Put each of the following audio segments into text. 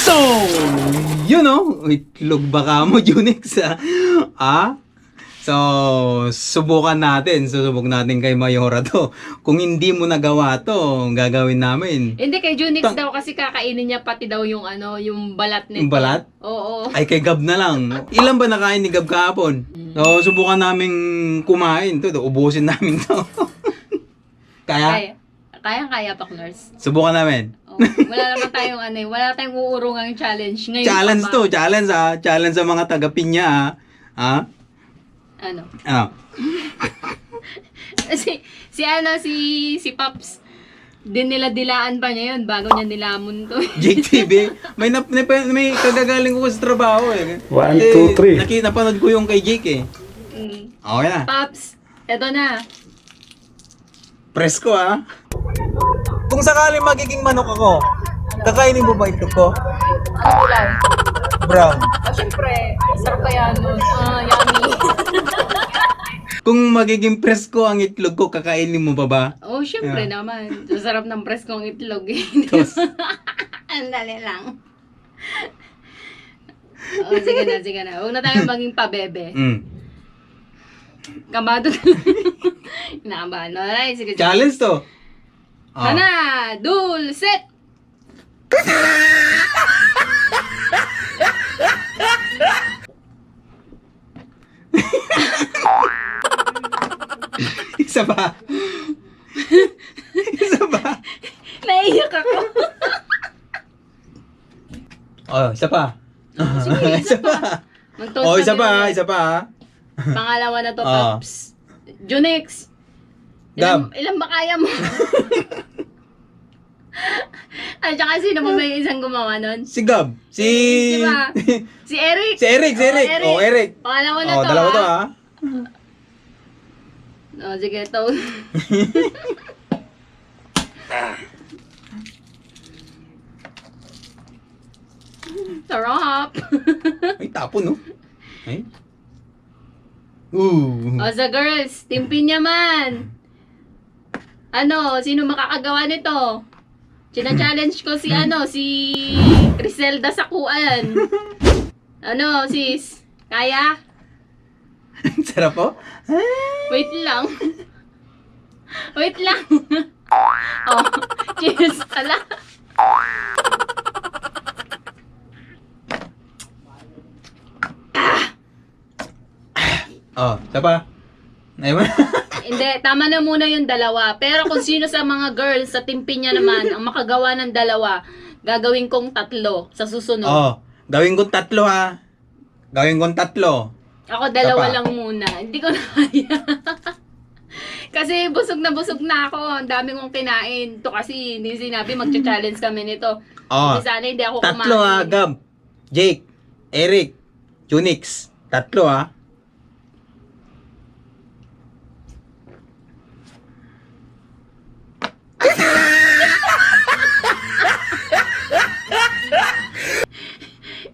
So, yun know, itlog baka mo, Junix. So, subukan natin. Susubok natin kay Mayora to. Kung hindi mo nagawa to, gagawin namin. Hindi, kay Junix daw kasi kakainin niya pati daw yung yung balat nito. Yung balat? Oo. Ay, kay Gab na lang. Ilan ba nakain ni Gab kahapon? So, subukan namin kumain to. Ubusin namin to. Kaya? Kaya pa, nurse. Subukan namin. Oh, wala naman tayong wala tayong uurungang challenge ngayon. Challenge to, challenge Challenge sa mga taga-Pinya Ano? Ano? si Pops, dilaan pa niya yun bago niya nilamon to. Jake TV, may kagagaling ko sa trabaho eh. 1, 2, 3. Napanood ko yung kay Jake eh. Okay na. Pops, eto na. Presko Kung sakaling magiging manok ako, kakainin mo ba ito ko? Ano lang? Brown. Siyempre, sarap kaya nun. Yummy. Kung magiging presko ang itlog ko, kakainin mo pa ba? Oh, siyempre naman. Sarap ng preskong itlog eh. Ang dali lang. Sige na. Huwag na tayo maging pabebe. Kamado na lang. Nakabahan. Alright, sige. Challenge to. Hana! Dul! Set! Isa ba? Isa ba? Naiyak ako. Isa pa. Sige, isa pa. Mag-toast Isa kami ulit. pa. Pangalawa na to, Pops. Junix! Gab. Ilan ba kaya mo? At saka sino ba may isang gumawa nun? Si Gab. Si Diba? Si Eric. Si Eric. Eric. Pangalawa na to, dalawa to sige, to. Sarap. Ay, tapo no? Ay. Sa girls, Team Pinya man. Sino makakagawa nito? China-challenge ko si si Criselda Sakuan. Sis? Kaya? Sarap po? Wait lang. Cheers pala. Isa pa. Hindi, tama na muna yung dalawa. Pero kung sino sa mga girls sa Team Pinya naman ang makagawa ng dalawa, gagawin kong 3 sa susunod. Gawin kong 3 Gawin kong 3. Ako dalawa Tapa. lang muna. Hindi ko na kaya. Kasi busog na ako. Ang dami kong kinain. Ito kasi hindi sinabi magcha-challenge kami nito. Hindi sana hindi ako 3 kumain. Gab. Jake. Eric. Junix. 3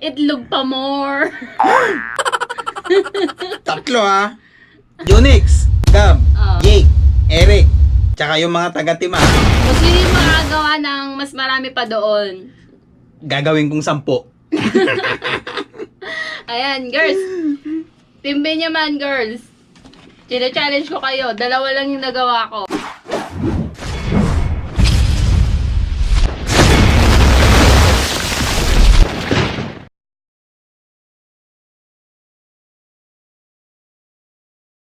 Itlog pa more. 3 Junix. Gab. Jake. Eric. Tsaka yung mga taga-tima. Kung sino yung makagawa ng mas marami pa doon. Gagawin kong 10. Ayan, girls. Team Benyaman, girls. China-challenge ko kayo. 2 lang yung nagawa ko.